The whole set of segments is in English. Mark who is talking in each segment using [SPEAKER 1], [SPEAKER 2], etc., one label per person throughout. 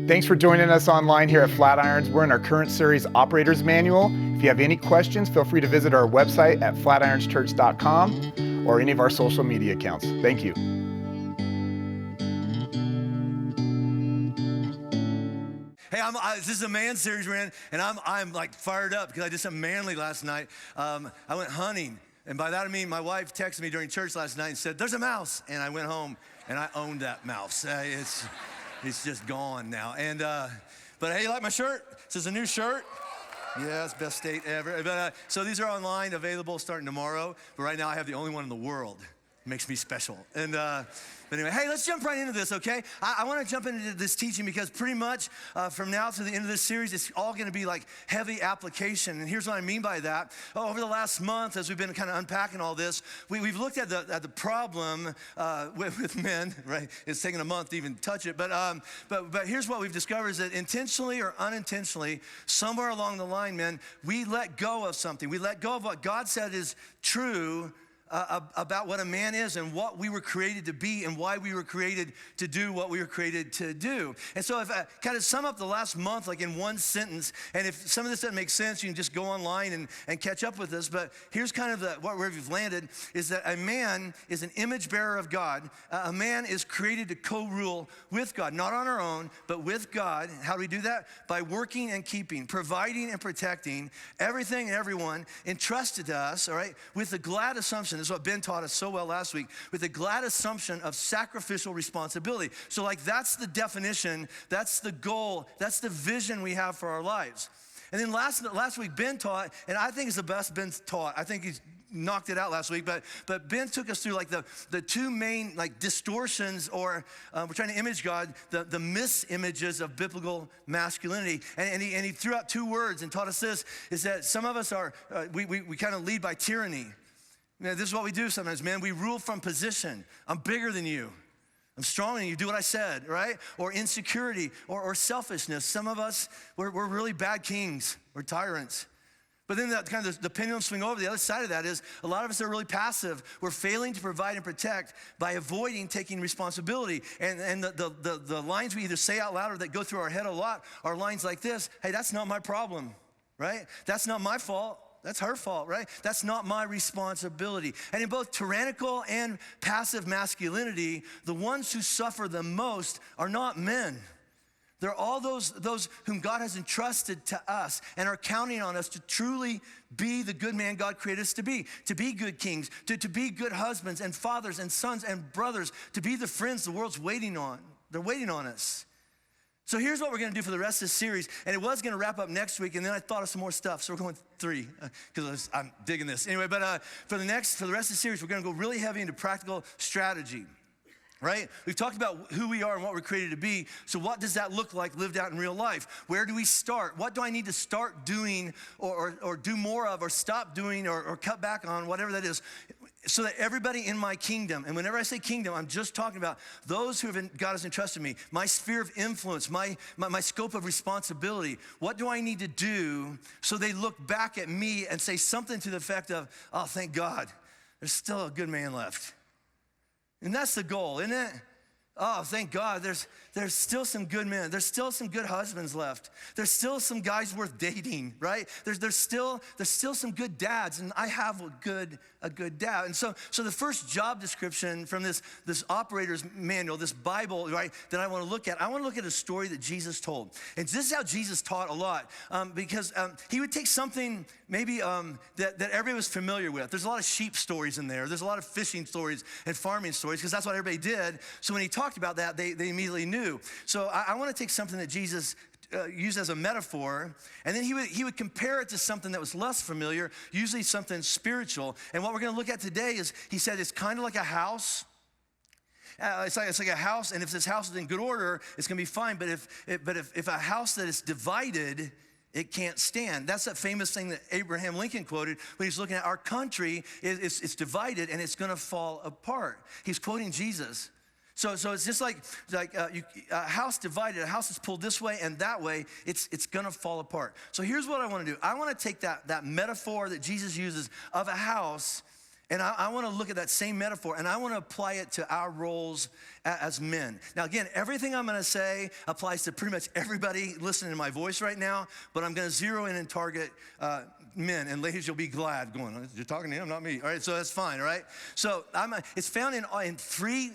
[SPEAKER 1] Thanks for joining us online here at Flatirons. We're in our current series, Operator's Manual. If you have any questions, feel free to visit our website at flatironschurch.com or any of our social media accounts. Thank you.
[SPEAKER 2] Hey, this is a man series we're in, and I'm like fired up because I did something manly last night. I went hunting, and by that I mean my wife texted me during church last night and said, "There's a mouse," and I went home and I owned that mouse. It's just gone now. And but hey, you like my shirt? This is a new shirt. Yeah, it's best state ever. But so these are online, available starting tomorrow. But right now I have the only one in the world. It makes me special. And but anyway, hey, let's jump right into this, okay? I want to jump into this teaching because pretty much from now to the end of this series, it's all going to be like heavy application. And here's what I mean by that. Over the last month, as we've been kind of unpacking all this, we've looked at the problem with men, right? It's taken a month to even touch it. But here's what we've discovered is that intentionally or unintentionally, somewhere along the line, men, we let go of something. We let go of what God said is true about what a man is and what we were created to be and why we were created to do what we were created to do. And so if I kind of sum up the last month like in one sentence, and if some of this doesn't make sense, you can just go online and catch up with us. But here's kind of where we've landed is that a man is an image bearer of God. A man is created to co-rule with God, not on our own, but with God. How do we do that? By working and keeping, providing and protecting everything and everyone entrusted to us, all right, with the glad assumption. This is what Ben taught us so well last week, with the glad assumption of sacrificial responsibility. So like that's the definition, that's the goal, that's the vision we have for our lives. And then last week Ben taught, and I think it's the best Ben's taught. I think he's knocked it out last week, but Ben took us through like the two main like distortions, or we're trying to image God, the misimages of biblical masculinity. And he threw out two words and taught us this, is that some of us are, we kind of lead by tyranny. You know, this is what we do sometimes, man. We rule from position. I'm bigger than you. I'm stronger than you. Do what I said, right? Or insecurity or selfishness. Some of us, we're really bad kings. We're tyrants. But then that kind of the pendulum swing over. The other side of that is a lot of us are really passive. We're failing to provide and protect by avoiding taking responsibility. And the lines we either say out loud or that go through our head a lot are lines like this. Hey, that's not my problem, right? That's not my fault. That's her fault, right? That's not my responsibility. And in both tyrannical and passive masculinity, the ones who suffer the most are not men. They're all those whom God has entrusted to us and are counting on us to truly be the good man God created us to be good kings, to be good husbands and fathers and sons and brothers, to be the friends the world's waiting on. They're waiting on us. So here's what we're going to do for the rest of this series, and it was going to wrap up next week, and then I thought of some more stuff, so we're going 3, because I'm digging this. Anyway, but for the rest of the series, we're going to go really heavy into practical strategy, right? We've talked about who we are and what we're created to be, so what does that look like lived out in real life? Where do we start? What do I need to start doing or do more of or stop doing or cut back on, whatever that is, so that everybody in my kingdom, and whenever I say kingdom, I'm just talking about those who God has entrusted me, my sphere of influence, my scope of responsibility. What do I need to do so they look back at me and say something to the effect of, oh, thank God, there's still a good man left. And that's the goal, isn't it? Oh, thank God, there's still some good men. There's still some good husbands left. There's still some guys worth dating, right? There's still some good dads, and I have a good dad. And so the first job description from this operator's manual, this Bible, right, that I want to look at a story that Jesus told. And this is how Jesus taught a lot, because he would take something maybe that everybody was familiar with. There's a lot of sheep stories in there. There's a lot of fishing stories and farming stories, because that's what everybody did. So when he talked about that, they immediately knew. So I want to take something that Jesus used as a metaphor, and then he would compare it to something that was less familiar, usually something spiritual. And what we're going to look at today is, he said, it's kind of like a house. It's like a house, and if this house is in good order, it's going to be fine. But if a house that is divided, it can't stand. That's that famous thing that Abraham Lincoln quoted when he's looking at our country. It's divided, and it's going to fall apart. He's quoting Jesus. So it's just like a house divided, a house is pulled this way and that way, it's gonna fall apart. So here's what I wanna do. I wanna take that metaphor that Jesus uses of a house, And I want to look at that same metaphor, and I want to apply it to our roles as men. Now, again, everything I'm going to say applies to pretty much everybody listening to my voice right now, but I'm going to zero in and target men. And ladies, you'll be glad going, you're talking to him, not me. All right, so that's fine, all right? So it's found in three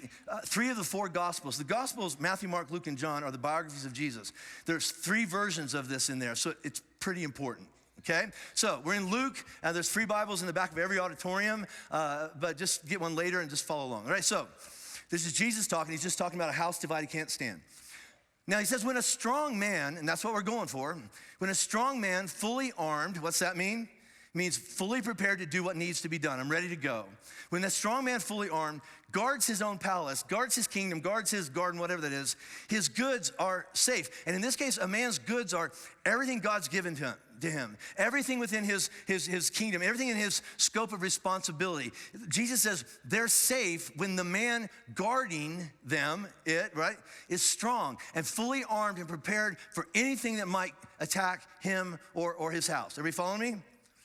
[SPEAKER 2] of the four Gospels. The Gospels, Matthew, Mark, Luke, and John, are the biographies of Jesus. There's 3 versions of this in there, so it's pretty important. Okay, so we're in Luke. There's 3 Bibles in the back of every auditorium, but just get one later and just follow along. All right, so this is Jesus talking. He's just talking about a house divided can't stand. Now he says, when a strong man, and that's what we're going for, when a strong man, fully armed, what's that mean? It means fully prepared to do what needs to be done. I'm ready to go. When the strong man, fully armed, guards his own palace, guards his kingdom, guards his garden, whatever that is, his goods are safe. And in this case, a man's goods are everything God's given to him, everything within his kingdom, everything in his scope of responsibility. Jesus says they're safe when the man guarding them, is strong and fully armed and prepared for anything that might attack him or his house. Everybody following me?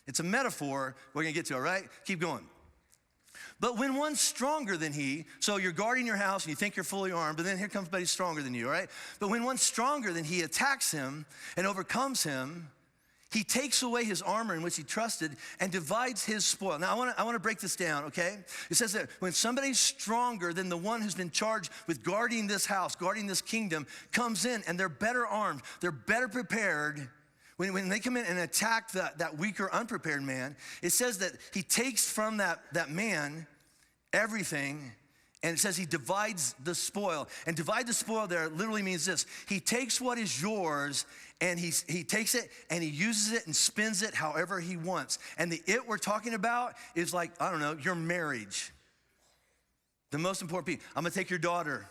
[SPEAKER 2] It's a metaphor we're gonna get to, all right? Keep going. But when one's stronger than he, so you're guarding your house and you think you're fully armed, but then here comes somebody stronger than you, all right? But when one's stronger than he attacks him and overcomes him, he takes away his armor in which he trusted and divides his spoil. Now, I want to break this down, okay? It says that when somebody's stronger than the one who's been charged with guarding this house, guarding this kingdom, comes in and they're better armed, they're better prepared. When they come in and attack that weaker, unprepared man, it says that he takes from that man everything, and it says he divides the spoil. And divide the spoil there literally means this. He takes what is yours, and he takes it, and he uses it and spends it however he wants. And the it we're talking about is like, I don't know, your marriage. The most important piece. I'm going to take your daughter,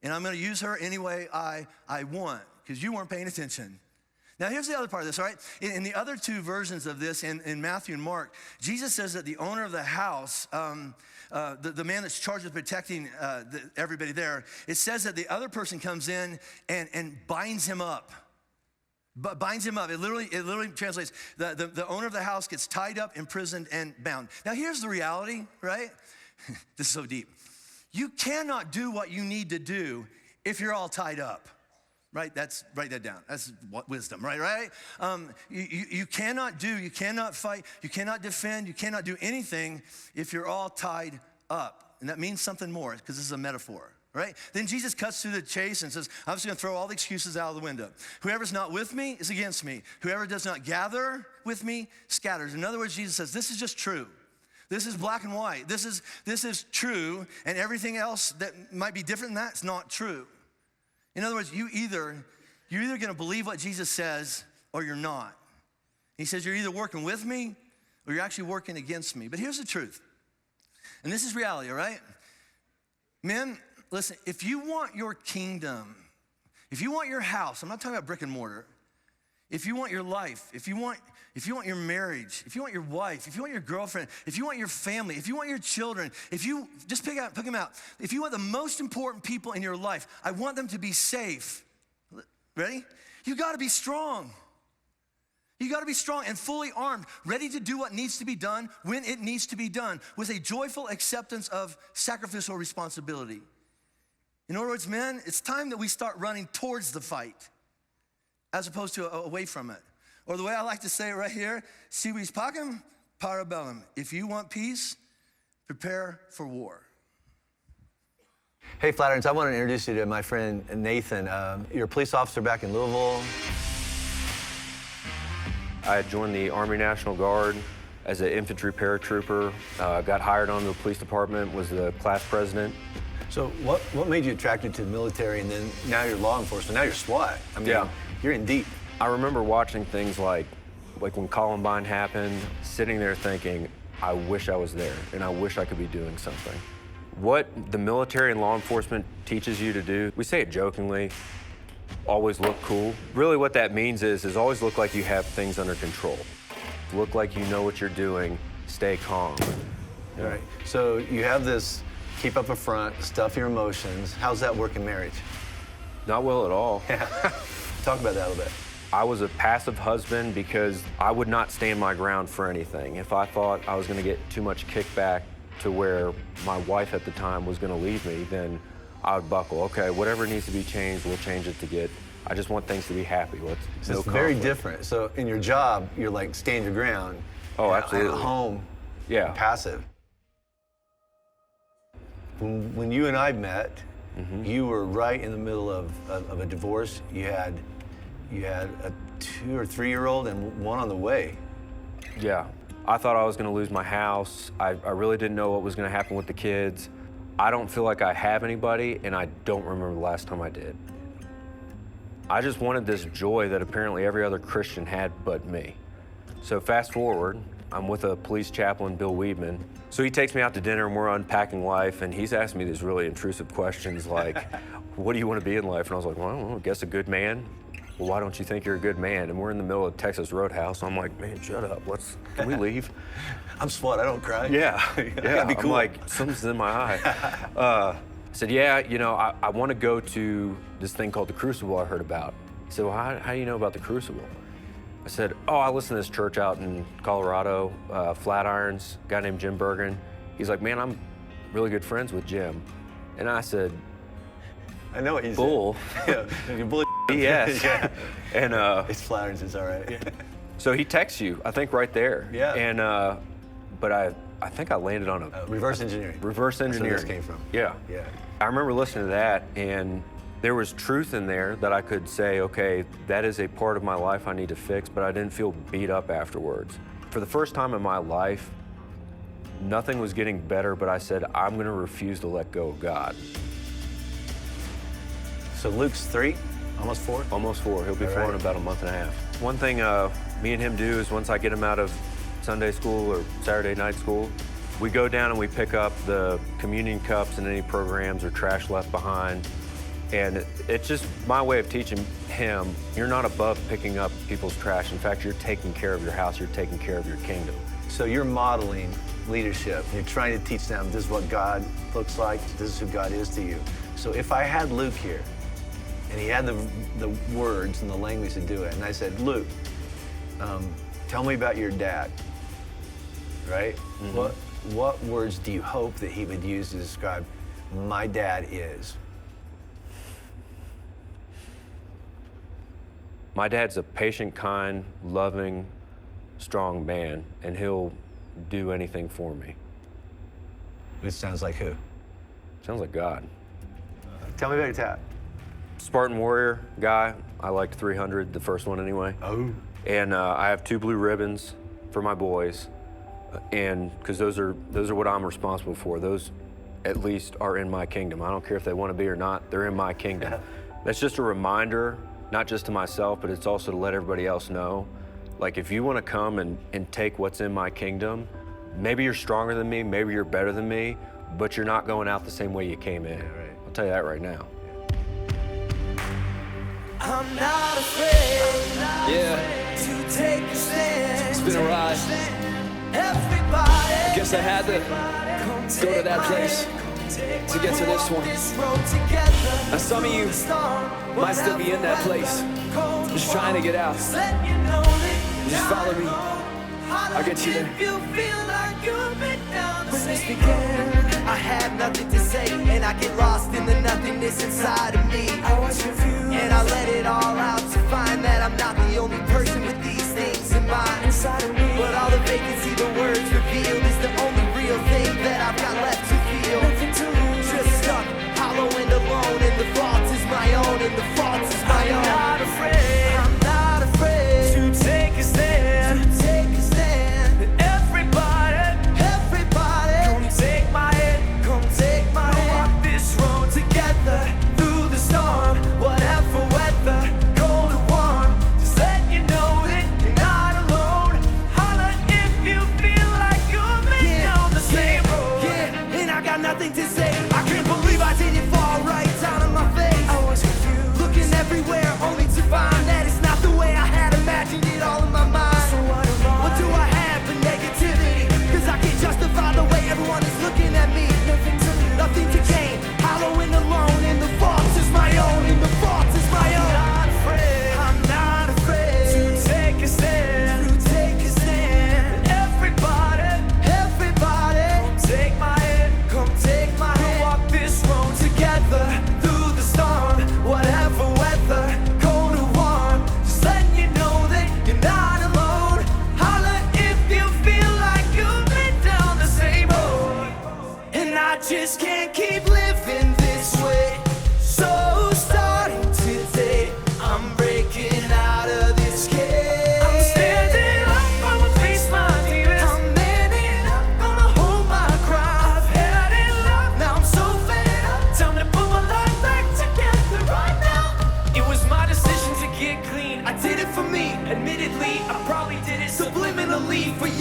[SPEAKER 2] and I'm going to use her any way I want, because you weren't paying attention. Now, here's the other part of this, all right? In the other 2 versions of this, in Matthew and Mark, Jesus says that the owner of the house, the man that's charged with protecting everybody there, it says that the other person comes in and binds him up. Binds him up. It literally translates, the owner of the house gets tied up, imprisoned, and bound. Now, here's the reality, right? This is so deep. You cannot do what you need to do if you're all tied up. Right, write that down. That's wisdom, right? You cannot fight, you cannot defend, you cannot do anything if you're all tied up. And that means something more, because this is a metaphor, right? Then Jesus cuts through the chase and says, I'm just gonna throw all the excuses out of the window. Whoever's not with me is against me. Whoever does not gather with me scatters. In other words, Jesus says, this is just true. This is black and white. This is true, and everything else that might be different than that is not true. In other words, you're either gonna believe what Jesus says or you're not. He says you're either working with me or you're actually working against me. But here's the truth, and this is reality, all right? Men, listen, if you want your kingdom, if you want your house, I'm not talking about brick and mortar, if you want your life, if you want your marriage, if you want your wife, if you want your girlfriend, if you want your family, if you want your children, if you, just pick them out. If you want the most important people in your life, I want them to be safe. Ready? You gotta be strong. You gotta be strong and fully armed, ready to do what needs to be done when it needs to be done, with a joyful acceptance of sacrificial responsibility. In other words, men, it's time that we start running towards the fight as opposed to away from it. Or the way I like to say it right here, si vis pacem, para bellum. If you want peace, prepare for war.
[SPEAKER 3] Hey, Flatirons, I want to introduce you to my friend Nathan. You're a police officer back in Louisville.
[SPEAKER 4] I had joined the Army National Guard as an infantry paratrooper, got hired on the police department, was the class president.
[SPEAKER 3] So what made you attracted to the military, and then now you're law enforcement, now you're SWAT? I mean,
[SPEAKER 4] yeah.
[SPEAKER 3] You're in deep.
[SPEAKER 4] I remember watching things like when Columbine happened, sitting there thinking, I wish I was there, and I wish I could be doing something. What the military and law enforcement teaches you to do, we say it jokingly, always look cool. Really what that means is always look like you have things under control. Look like you know what you're doing, stay calm.
[SPEAKER 3] All right, so you have this keep up a front, stuff your emotions. How's that work in marriage?
[SPEAKER 4] Not well at all.
[SPEAKER 3] Yeah. Talk about that a little bit.
[SPEAKER 4] I was a passive husband because I would not stand my ground for anything. If I thought I was going to get too much kickback to where my wife at the time was going to leave me, then I would buckle. Okay, whatever needs to be changed, we'll change it to get. I just want things to be happy.
[SPEAKER 3] So
[SPEAKER 4] no
[SPEAKER 3] it's very
[SPEAKER 4] conflict.
[SPEAKER 3] different. So in your job, you're like stand your ground.
[SPEAKER 4] Oh, absolutely.
[SPEAKER 3] At home,
[SPEAKER 4] Yeah.
[SPEAKER 3] passive. When you and I met, you were right in the middle of a divorce. You had a 2 or 3 year old and one on the way.
[SPEAKER 4] Yeah. I thought I was going to lose my house. I really didn't know what was going to happen with the kids. I don't feel like I have anybody, and I don't remember the last time I did. I just wanted this joy that apparently every other Christian had but me. So fast forward, I'm with a police chaplain, Bill Weedman. So he takes me out to dinner and we're unpacking life, and he's asking me these really intrusive questions like, what do you want to be in life? And I was like, well, I don't know, I guess a good man. Well, why don't you think you're a good man? And we're in the middle of Texas Roadhouse. I'm like, man, shut up. Can we leave?
[SPEAKER 3] I'm SWAT, I don't cry.
[SPEAKER 4] Yeah, yeah.
[SPEAKER 3] Be cool.
[SPEAKER 4] I'm like, something's in my eye. I said, yeah, you know, I want to go to this thing called the Crucible I heard about. He said, well, how do you know about the Crucible? I said, oh, I listen to this church out in Colorado, Flatirons, a guy named Jim Bergen. He's like, man, I'm really good friends with Jim. And I said,
[SPEAKER 3] I know what you
[SPEAKER 4] bull.
[SPEAKER 3] said. Yeah, you bully.
[SPEAKER 4] Yes.
[SPEAKER 3] Yeah.
[SPEAKER 4] And
[SPEAKER 3] It's Flatirons, it's all right. Yeah.
[SPEAKER 4] so he texts you, I think right there.
[SPEAKER 3] Yeah.
[SPEAKER 4] And but I think I landed on a
[SPEAKER 3] Reverse engineering.
[SPEAKER 4] reverse engineering.
[SPEAKER 3] That's where this came from.
[SPEAKER 4] Yeah.
[SPEAKER 3] Yeah.
[SPEAKER 4] I remember listening to that, and there was truth in there that I could say, okay, that is a part of my life I need to fix, but I didn't feel beat up afterwards. For the first time in my life, nothing was getting better, but I said, I'm going to refuse to let go of God.
[SPEAKER 3] So Luke's 3, almost 4?
[SPEAKER 4] Almost 4. He'll be
[SPEAKER 3] All
[SPEAKER 4] 4 in
[SPEAKER 3] right.
[SPEAKER 4] about a month and a half. One thing me and him do is once I get him out of Sunday school or Saturday night school, we go down and we pick up the communion cups and any programs or trash left behind. And it's just my way of teaching him, you're not above picking up people's trash. In fact, you're taking care of your house, you're taking care of your kingdom.
[SPEAKER 3] So you're modeling leadership. You're trying to teach them this is what God looks like, this is who God is to you. So if I had Luke here, and he had the words and the language to do it, and I said, Luke, tell me about your dad, right?
[SPEAKER 4] Mm-hmm.
[SPEAKER 3] What words do you hope that he would use to describe my dad is?
[SPEAKER 4] My dad's a patient, kind, loving, strong man, and he'll do anything for me.
[SPEAKER 3] Which sounds like who?
[SPEAKER 4] Sounds like God.
[SPEAKER 3] Tell me about your dad.
[SPEAKER 4] Spartan Warrior guy. I liked 300, the first one anyway.
[SPEAKER 3] Oh.
[SPEAKER 4] And I have 2 blue ribbons for my boys, and because those are what I'm responsible for. Those, at least, are in my kingdom. I don't care if they want to be or not. They're in my kingdom. That's just a reminder, not just to myself, but it's also to let everybody else know. Like, if you want to come and take what's in my kingdom, maybe you're stronger than me, maybe you're better than me, but you're not going out the same way you came in.
[SPEAKER 3] Yeah, right.
[SPEAKER 4] I'll tell you that right now.
[SPEAKER 5] I'm not afraid to take a stand.
[SPEAKER 6] It's been a ride.
[SPEAKER 5] Everybody,
[SPEAKER 6] Guess I had to go to that place to get to this one. Now some of you might still be in that place, just trying to get out. Just follow me. I'll get you there.
[SPEAKER 5] When this began, I had nothing to say, and I get lost in the nothingness inside of me. I was confused, and I let it all out to find that I'm not the only person with these things in mind. Inside of me, but all the vacancy the words revealed is the only real thing that I've got left to feel. Nothing to lose, just stuck, hollow and alone, and the fault is my own, and the fault is my own. I'm not afraid. I'm not afraid to take a stand. To take a stand. Everybody, come take my hand, come take my hand. Walk this road together through the storm, whatever weather.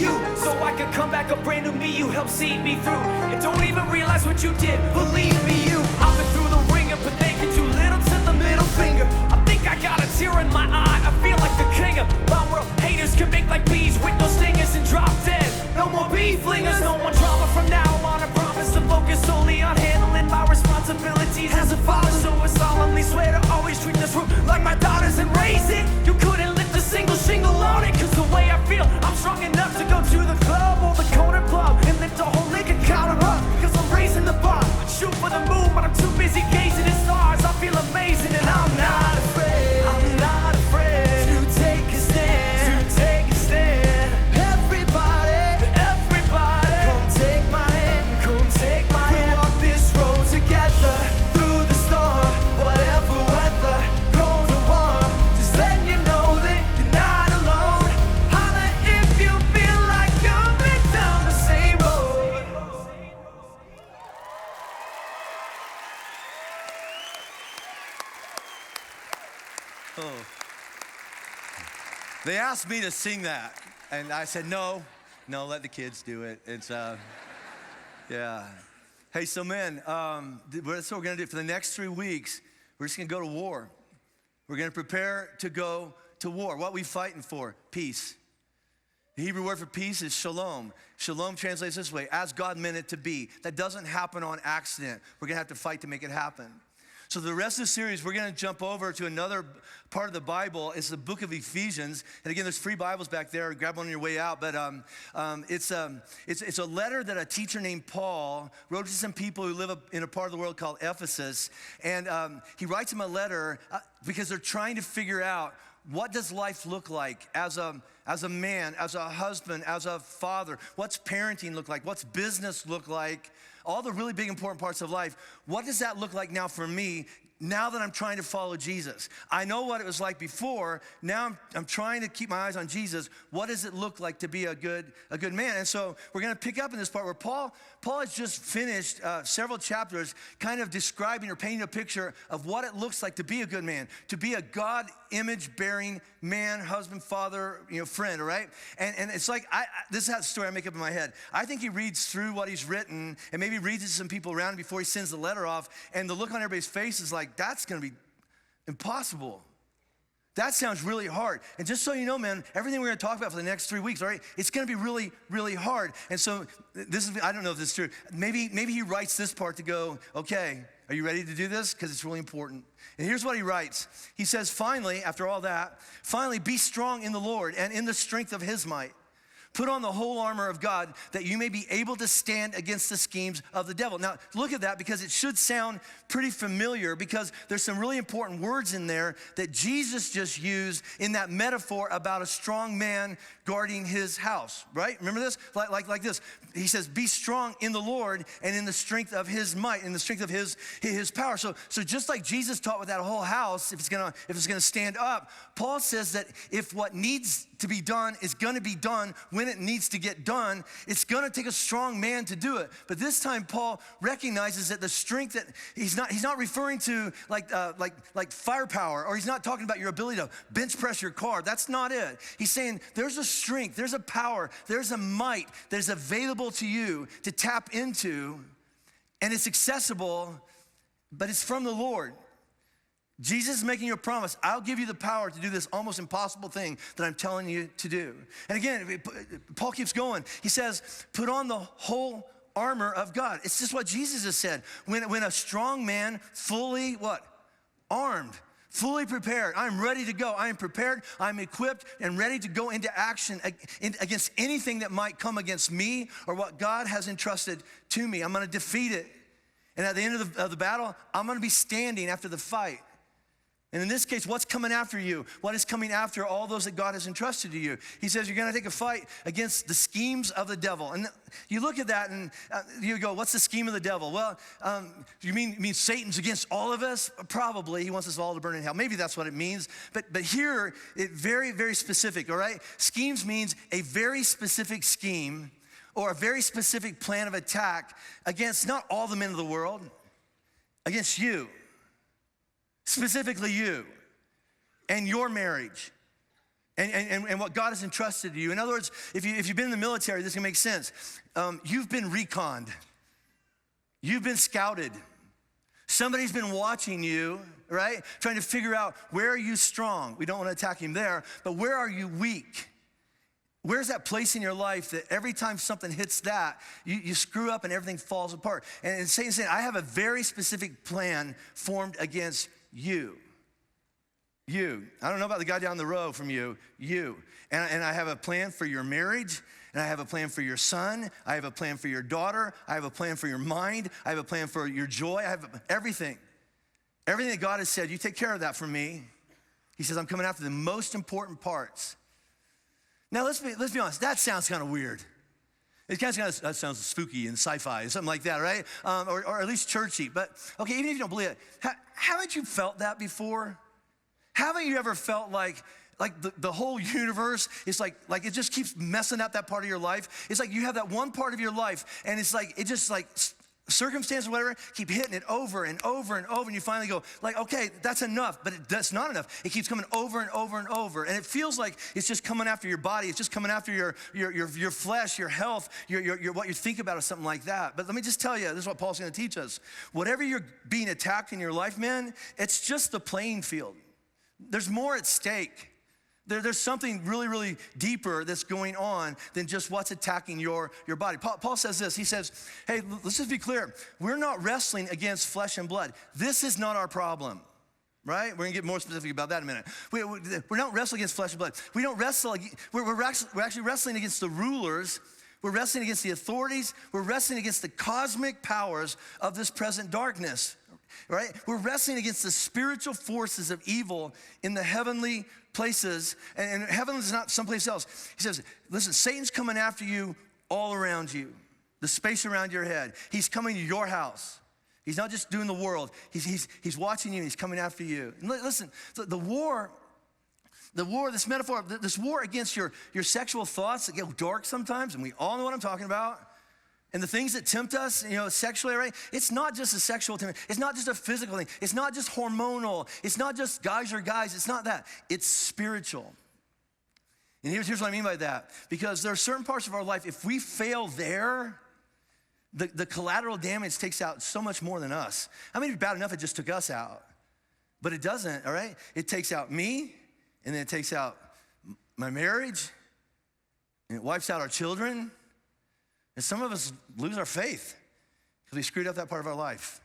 [SPEAKER 6] you, so I could come back a brand new me. You helped see me through, and don't even realize what you did. Believe me, you. I've been through the ringer, but they get too little to the middle finger. I think I got a tear in my eye. I feel like the king of my world. Haters can make like bees with no stingers and drop dead. No more beef flingers, no more drama from now on. I promise to focus solely on handling my responsibilities as a father. So I solemnly swear to always treat this room like my daughters and raise it. You couldn't lift a single shingle on it, cause the way I feel, I'm strong enough to go to the club or the corner pub and lift a whole liquor counter up, cause I'm raising the bar. I shoot for the moon, but I'm too busy gazing at stars. I feel amazing and I'm not afraid. I'm not afraid to take a stand. To take a stand. Everybody, everybody, come take my hand. Come take my hand. We'll walk this road together through the storm, whatever weather, cold or warm. Just letting you know that you're not alone. Holla if you feel like you've been down the same road.
[SPEAKER 2] Oh. They asked me to sing that, and I said, no, let the kids do it. It's, yeah. Hey, so men, that's what we're gonna do. For the next 3 weeks, we're just gonna go to war. We're gonna prepare to go to war. What are we fighting for? Peace. The Hebrew word for peace is shalom. Shalom translates this way, as God meant it to be. That doesn't happen on accident. We're gonna have to fight to make it happen. So the rest of the series, we're gonna jump over to another part of the Bible. It's the book of Ephesians. And again, there's free Bibles back there. Grab one on your way out. But it's a letter that a teacher named Paul wrote to some people who live in a part of the world called Ephesus. And he writes them a letter because they're trying to figure out, what does life look like as a man, as a husband, as a father? What's parenting look like? What's business look like? All the really big important parts of life. What does that look like now for me, now that I'm trying to follow Jesus? I know what it was like before. Now I'm trying to keep my eyes on Jesus. What does it look like to be a good man? And so we're going to pick up in this part where Paul has just finished several chapters kind of describing or painting a picture of what it looks like to be a good man, to be a God image-bearing man, husband, father, friend, all right? And it's like, this is the story I make up in my head. I think he reads through what he's written and maybe reads it to some people around him before he sends the letter off, and the look on everybody's face is like, that's gonna be impossible. That sounds really hard. And just so you know, man, everything we're gonna talk about for the next 3 weeks, all right, it's gonna be really, really hard. And so I don't know if this is true. Maybe he writes this part to go, okay, are you ready to do this? Because it's really important. And here's what he writes. He says, finally, after all that, be strong in the Lord and in the strength of his might. Put on the whole armor of God that you may be able to stand against the schemes of the devil. Now, look at that, because it should sound pretty familiar, because there's some really important words in there that Jesus just used in that metaphor about a strong man guarding his house, right? Remember this? Like this. He says, be strong in the Lord and in the strength of his might, in the strength of his power. So just like Jesus taught with that whole house, if it's gonna stand up, Paul says that if what needs to be done is gonna be done when it needs to get done, it's gonna take a strong man to do it. But this time Paul recognizes that the strength that he's not referring to like firepower, or he's not talking about your ability to bench press your car. That's not it. He's saying there's a strength, there's a power, there's a might that is available to you to tap into, and it's accessible, but it's from the Lord. Jesus is making you a promise. I'll give you the power to do this almost impossible thing that I'm telling you to do. And again, Paul keeps going. He says, put on the whole armor of God. It's just what Jesus has said. When a strong man, fully what? Armed, fully prepared. I'm ready to go. I am prepared. I'm equipped and ready to go into action against anything that might come against me or what God has entrusted to me. I'm going to defeat it. And at the end of the battle, I'm going to be standing after the fight. And in this case, what's coming after you? What is coming after all those that God has entrusted to you? He says you're going to take a fight against the schemes of the devil. And you look at that and you go, what's the scheme of the devil? Well, you mean Satan's against all of us? Probably. He wants us all to burn in hell. Maybe that's what it means. But here, it's very, very specific, all right? Schemes means a very specific scheme or a very specific plan of attack against not all the men of the world, against you. Specifically you and your marriage and what God has entrusted to you. In other words, if you've been in the military, this can make sense. You've been reconned. You've been scouted. Somebody's been watching you, right? Trying to figure out, where are you strong? We don't want to attack him there, but where are you weak? Where's that place in your life that every time something hits that, you screw up and everything falls apart? And Satan's saying, I have a very specific plan formed against you. You. I don't know about the guy down the road from you. You. And I have a plan for your marriage, and I have a plan for your son. I have a plan for your daughter. I have a plan for your mind. I have a plan for your joy. I have everything. Everything that God has said, you take care of that for me. He says, I'm coming after the most important parts. Now, let's be honest. That sounds kind of weird. That sounds spooky and sci-fi, something like that, right? Or at least churchy. But, okay, even if you don't believe it, haven't you felt that before? Haven't you ever felt like the whole universe is like it just keeps messing up that part of your life? It's like you have that one part of your life, and it's like, it just like circumstances or whatever, keep hitting it over and over and over, and you finally go like, okay, that's enough, but that's not enough. It keeps coming over and over and over, and it feels like it's just coming after your body. It's just coming after your flesh, your health, your what you think about or something like that. But let me just tell you, this is what Paul's going to teach us. Whatever you're being attacked in your life, man, it's just the playing field. There's more at stake. There's something really, really deeper that's going on than just what's attacking your body. Paul says this. He says, hey, let's just be clear. We're not wrestling against flesh and blood. This is not our problem, right? We're going to get more specific about that in a minute. We're not wrestling against flesh and blood. We don't wrestle. We're actually wrestling against the rulers. We're wrestling against the authorities. We're wrestling against the cosmic powers of this present darkness. Right? We're wrestling against the spiritual forces of evil in the heavenly places. And heaven is not someplace else. He says, listen, Satan's coming after you all around you, the space around your head. He's coming to your house. He's not just doing the world. He's watching you, and he's coming after you. And listen, the war, this metaphor, this war against your sexual thoughts that get dark sometimes, and we all know what I'm talking about. And the things that tempt us, sexually, right? It's not just a sexual temptation. It's not just a physical thing. It's not just hormonal. It's not just guys are guys. It's not that. It's spiritual. And here's what I mean by that. Because there are certain parts of our life, if we fail there, the collateral damage takes out so much more than us. I mean, it's bad enough it just took us out. But it doesn't, all right? It takes out me, and then it takes out my marriage, and it wipes out our children. And some of us lose our faith because we screwed up that part of our life.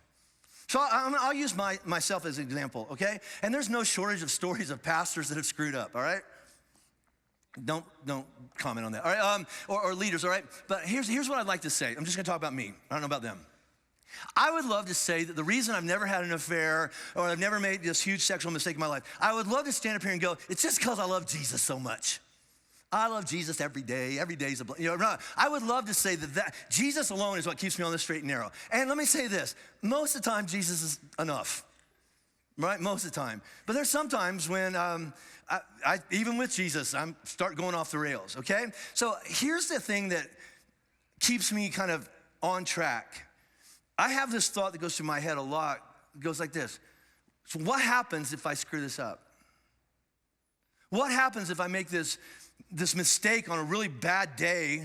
[SPEAKER 2] So I'll use myself as an example, okay? And there's no shortage of stories of pastors that have screwed up, all right? Don't comment on that, all right? Or leaders, all right? But here's what I'd like to say. I'm just gonna talk about me. I don't know about them. I would love to say that the reason I've never had an affair or I've never made this huge sexual mistake in my life, I would love to stand up here and go, it's just because I love Jesus so much. I love Jesus every day. Every day is I would love to say that Jesus alone is what keeps me on the straight and narrow. And let me say this, most of the time Jesus is enough, right? Most of the time. But there's sometimes when, I even with Jesus, I start going off the rails, okay? So here's the thing that keeps me kind of on track. I have this thought that goes through my head a lot. It goes like this. So what happens if I screw this up? What happens if I make this mistake on a really bad day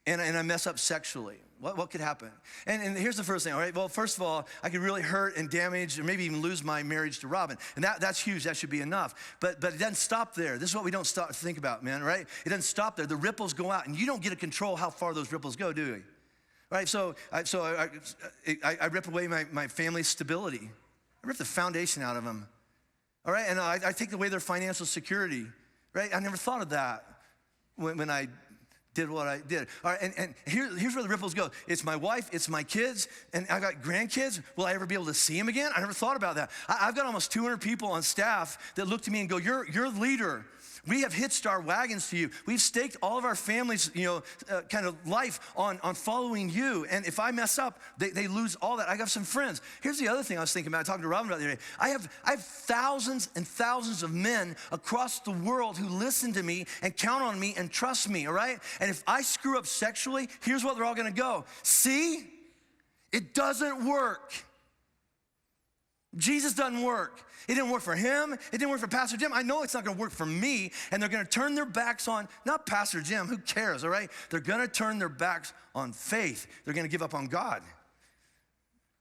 [SPEAKER 2] and I mess up sexually? What could happen? And here's the first thing, all right? Well, first of all, I could really hurt and damage or maybe even lose my marriage to Robin. And that's huge. That should be enough. But it doesn't stop there. This is what we don't stop to think about, man, right? It doesn't stop there. The ripples go out, and you don't get to control how far those ripples go, do you? Right? So I rip away my family's stability. I rip the foundation out of them. All right? And I take away their financial security. Right? I never thought of that when I did what I did. All right, and here's where the ripples go. It's my wife, it's my kids, and I got grandkids. Will I ever be able to see them again? I never thought about that. I've got almost 200 people on staff that look to me and go, you're the leader. We have hitched our wagons to you. We've staked all of our families, kind of life on following you. And if I mess up, they lose all that. I got some friends. Here's the other thing I was thinking about, talking to Robin about the other day. I have thousands and thousands of men across the world who listen to me and count on me and trust me, all right? And if I screw up sexually, here's what they're all gonna go. See, it doesn't work. Jesus doesn't work. It didn't work for him. It didn't work for Pastor Jim. I know it's not going to work for me. And they're going to turn their backs on, not Pastor Jim, who cares, all right? They're going to turn their backs on faith. They're going to give up on God,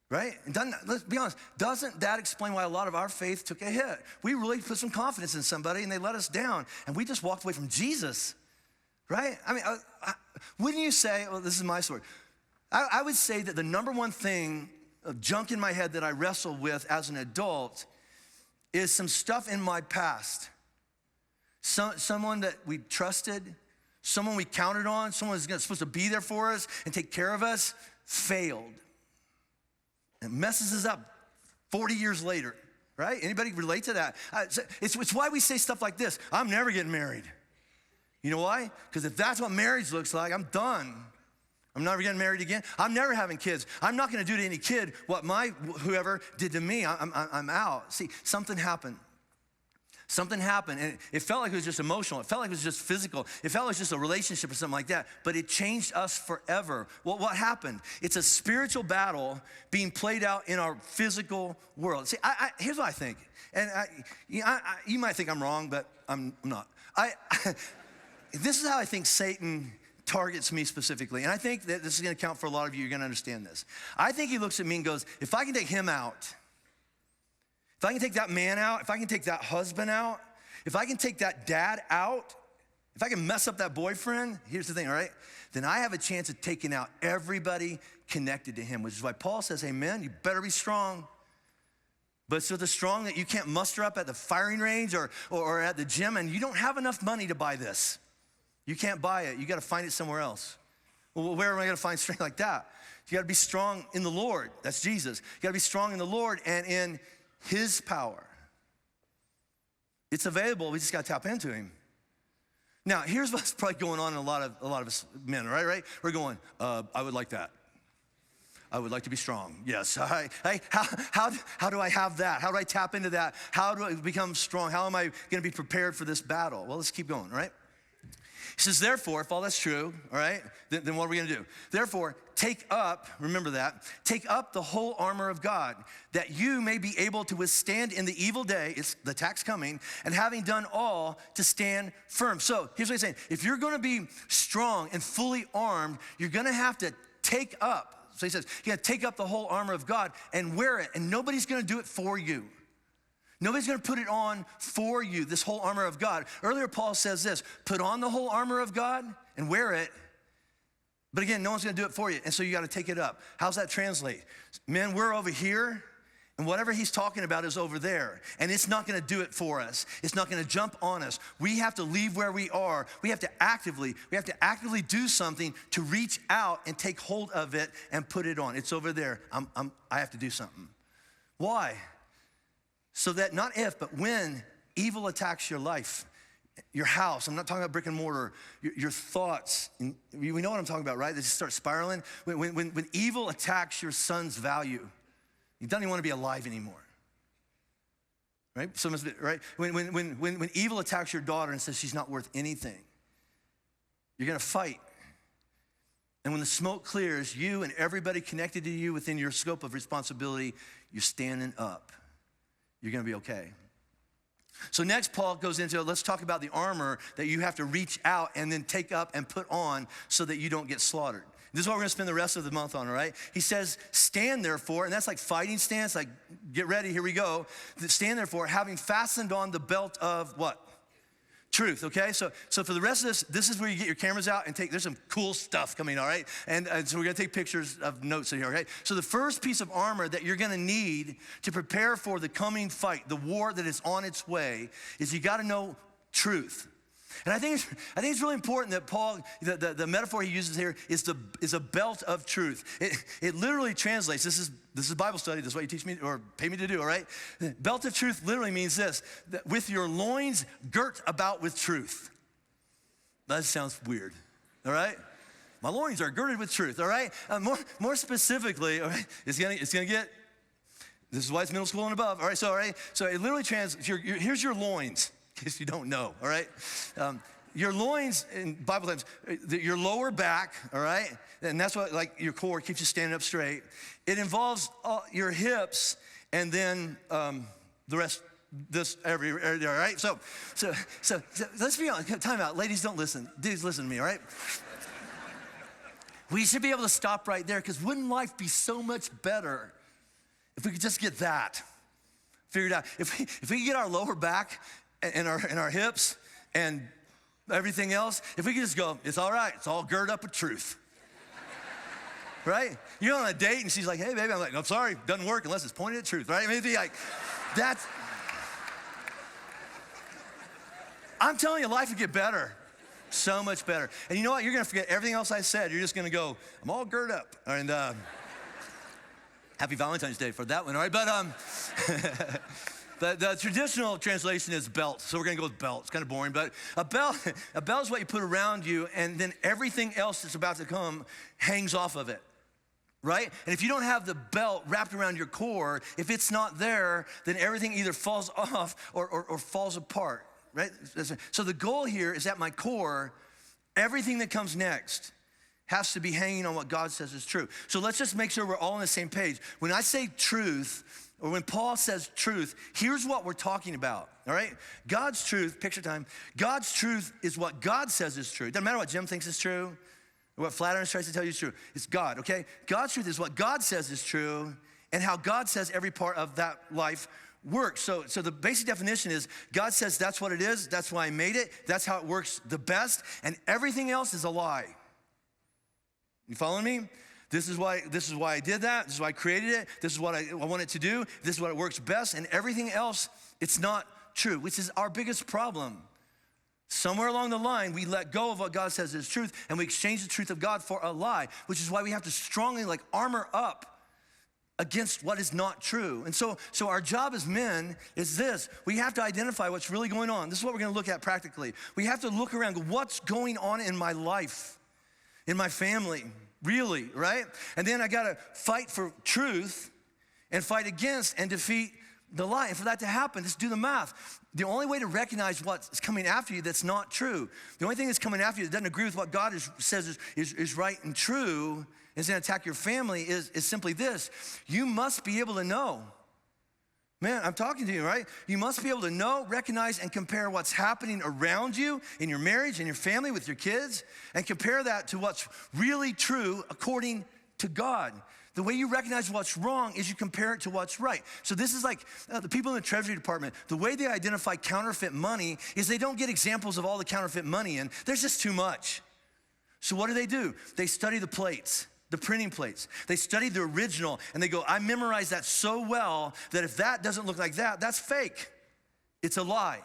[SPEAKER 2] right? And let's be honest, doesn't that explain why a lot of our faith took a hit? We really put some confidence in somebody and they let us down. And we just walked away from Jesus, right? I mean, wouldn't you say, well, this is my story. I would say that the number one thing of junk in my head that I wrestle with as an adult is some stuff in my past. Someone that we trusted, someone we counted on, someone who's supposed to be there for us and take care of us, failed. It messes us up 40 years later, right? Anybody relate to that? It's why we say stuff like this: I'm never getting married. You know why? Because if that's what marriage looks like, I'm done. I'm never getting married again. I'm never having kids. I'm not going to do to any kid what my whoever did to me. I'm out. See, something happened. Something happened, and it felt like it was just emotional. It felt like it was just physical. It felt like it was just a relationship or something like that, but it changed us forever. Well, what happened? It's a spiritual battle being played out in our physical world. See, here's what I think, and you might think I'm wrong, but I'm not. This is how I think Satan targets me specifically, and I think that this is going to count for a lot of you. You're going to understand this. I think he looks at me and goes, if I can take him out, if I can take that man out, if I can take that husband out, if I can take that dad out, if I can mess up that boyfriend, here's the thing, all right? Then I have a chance of taking out everybody connected to him, which is why Paul says, hey, men, you better be strong. But so the strong that you can't muster up at the firing range or at the gym, and you don't have enough money to buy this. You can't buy it. You got to find it somewhere else. Well, where am I going to find strength like that? You got to be strong in the Lord. That's Jesus. You got to be strong in the Lord and in his power. It's available. We just got to tap into him. Now, here's what's probably going on in a lot of us men, right? We're going, I would like that. I would like to be strong. Yes. How do I have that? How do I tap into that? How do I become strong? How am I going to be prepared for this battle? Well, let's keep going, right? He says, therefore, if all that's true, all right, then what are we going to do? Therefore, take up the whole armor of God, that you may be able to withstand in the evil day, it's the attack's coming, and having done all, to stand firm. So here's what he's saying. If you're going to be strong and fully armed, you're going to have to take up. So he says, you got to take up the whole armor of God and wear it, and nobody's going to do it for you. Nobody's going to put it on for you, this whole armor of God. Earlier, Paul says this, put on the whole armor of God and wear it. But again, no one's going to do it for you, and so you got to take it up. How's that translate? Men, we're over here, and whatever he's talking about is over there, and it's not going to do it for us. It's not going to jump on us. We have to leave where we are. We have to actively do something to reach out and take hold of it and put it on. It's over there. I have to do something. Why? So that not if, but when evil attacks your life, your house, I'm not talking about brick and mortar, your thoughts, we know what I'm talking about, right? They just start spiraling. When evil attacks your son's value, he doesn't even want to be alive anymore, right? Right? When evil attacks your daughter and says she's not worth anything, you're going to fight. And when the smoke clears, you and everybody connected to you within your scope of responsibility, you're standing up. You're going to be okay. So next, Paul goes into, let's talk about the armor that you have to reach out and then take up and put on so that you don't get slaughtered. This is what we're going to spend the rest of the month on, all right? He says, stand therefore, and that's like fighting stance, like get ready, here we go. Stand therefore, having fastened on the belt of what? Truth, okay? So for the rest of this is where you get your cameras out and there's some cool stuff coming, all right? And so we're gonna take pictures of notes in here, okay? So the first piece of armor that you're gonna need to prepare for the coming fight, the war that is on its way, is you gotta know truth. And I think it's really important that Paul, the metaphor he uses here is a belt of truth. It literally translates, this is Bible study, this is what you teach me or pay me to do, all right? Belt of truth literally means this, that with your loins girt about with truth. That sounds weird, all right? My loins are girded with truth, all right? More specifically, all right, it's gonna get, this is why it's middle school and above, all right? So it literally translates, here's your loins. In case you don't know, all right? Your loins, in Bible times, your lower back, all right? And that's what, like, your core keeps you standing up straight. It involves your hips and then the rest, all right? So let's be honest, time out. Ladies, don't listen. Dudes, listen to me, all right? We should be able to stop right there, because wouldn't life be so much better if we could just get that figured out? If we could get our lower back and our hips and everything else, if we could just go, it's all right, it's all girded up with truth. Right? You're on a date and she's like, hey, baby. I'm like, I'm sorry, doesn't work unless it's pointed at truth, right? I mean, it'd be like, that's, I'm telling you, life would get better. So much better. And you know what? You're going to forget everything else I said. You're just going to go, I'm all girded up. And happy Valentine's Day for that one, all right? But the traditional translation is belt, so we're gonna go with belt. It's kind of boring, but a belt is what you put around you, and then everything else that's about to come hangs off of it, right? And if you don't have the belt wrapped around your core, if it's not there, then everything either falls off or falls apart, right? So the goal here is at my core, everything that comes next has to be hanging on what God says is true. So let's just make sure we're all on the same page. When I say truth, or when Paul says truth, here's what we're talking about, all right? God's truth, picture time, God's truth is what God says is true. It doesn't matter what Jim thinks is true, or what Flatirons tries to tell you is true. It's God, okay? God's truth is what God says is true, and how God says every part of that life works. So the basic definition is God says that's what it is, that's why I made it, that's how it works the best, and everything else is a lie. You following me? This is why I did that. This is why I created it. This is what I want it to do. This is what it works best. And everything else, it's not true, which is our biggest problem. Somewhere along the line, we let go of what God says is truth, and we exchange the truth of God for a lie, which is why we have to strongly armor up against what is not true. And so our job as men is this. We have to identify what's really going on. This is what we're going to look at practically. We have to look around, what's going on in my life, in my family, really, right? And then I gotta fight for truth and fight against and defeat the lie. And for that to happen, just do the math. The only way to recognize what's coming after you that's not true, the only thing that's coming after you that doesn't agree with what God says is right and true, is gonna attack your family, is simply this. You must be able to know. Man, I'm talking to you, right? You must be able to know, recognize, and compare what's happening around you in your marriage, in your family, with your kids, and compare that to what's really true according to God. The way you recognize what's wrong is you compare it to what's right. So this is like the people in the Treasury Department. The way they identify counterfeit money is they don't get examples of all the counterfeit money, and there's just too much. So what do? They study the plates. The printing plates. They studied the original and they go, I memorized that so well that if that doesn't look like that, that's fake. It's a lie.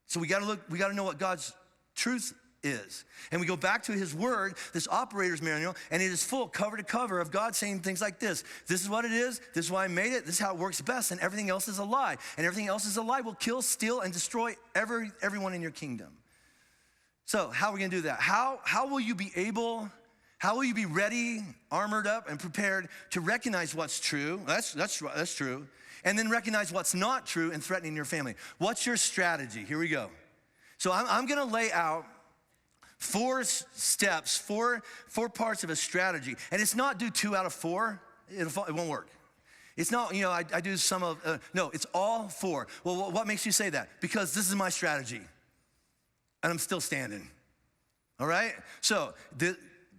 [SPEAKER 2] So we gotta know what God's truth is. And we go back to his word, this operator's manual, and it is full cover to cover of God saying things like this. This is what it is, this is why I made it, this is how it works best, and everything else is a lie. And everything else is a lie will kill, steal, and destroy everyone in your kingdom. So how are we gonna do that? How will you be ready, armored up, and prepared to recognize what's true? That's true. And then recognize what's not true and threatening your family. What's your strategy? Here we go. So I'm gonna lay out 4 steps, four parts of a strategy. And it's not do 2 out of 4. It won't work. It's not, I do some of, no, it's all 4. Well, what makes you say that? Because this is my strategy. And I'm still standing. All right? So,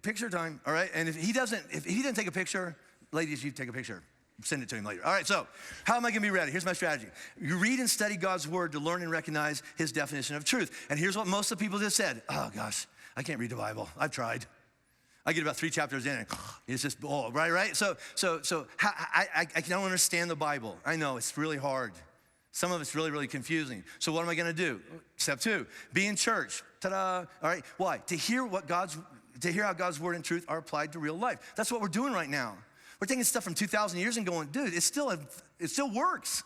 [SPEAKER 2] picture time, all right? And if he didn't take a picture, ladies, you take a picture. Send it to him later. All right, so how am I gonna be ready? Here's my strategy. You read and study God's word to learn and recognize his definition of truth. And here's what most of the people just said. Oh gosh, I can't read the Bible. I've tried. I get about 3 chapters in and it's just, right? So I don't understand the Bible. I know, it's really hard. Some of it's really, really confusing. So what am I gonna do? Step 2, be in church. Ta-da, all right? Why? To hear how God's word and truth are applied to real life. That's what we're doing right now. We're taking stuff from 2,000 years and going, dude, it still works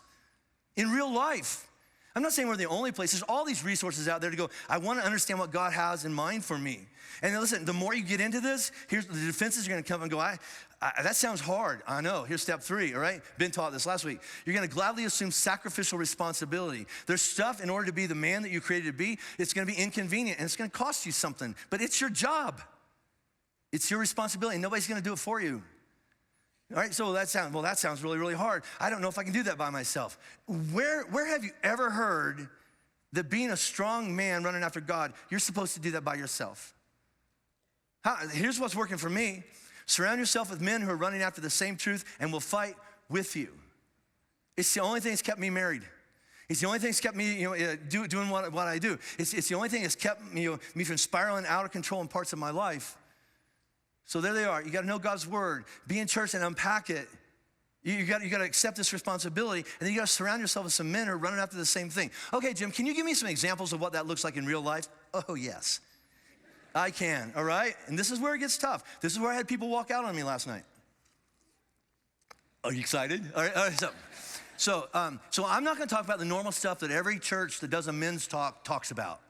[SPEAKER 2] in real life. I'm not saying we're the only place. There's all these resources out there to go, I want to understand what God has in mind for me. And listen, the more you get into this, here's the defenses are going to come and go, that sounds hard. I know. Here's step 3, all right? Ben taught this last week. You're going to gladly assume sacrificial responsibility. There's stuff in order to be the man that you created to be, it's going to be inconvenient and it's going to cost you something, but it's your job. It's your responsibility. Nobody's going to do it for you. All right, so that sounds really, really hard. I don't know if I can do that by myself. Where have you ever heard that being a strong man running after God, you're supposed to do that by yourself? Here's what's working for me. Surround yourself with men who are running after the same truth and will fight with you. It's the only thing that's kept me married. It's the only thing that's kept me, doing what I do. It's the only thing that's kept me from spiraling out of control in parts of my life. So there they are. You got to know God's word, be in church and unpack it. You got to accept this responsibility, and then you got to surround yourself with some men who are running after the same thing. Okay, Jim, can you give me some examples of what that looks like in real life? Oh, yes. I can, all right? And this is where it gets tough. This is where I had people walk out on me last night. Are you excited? All right, so I'm not going to talk about the normal stuff that every church that does a men's talk talks about.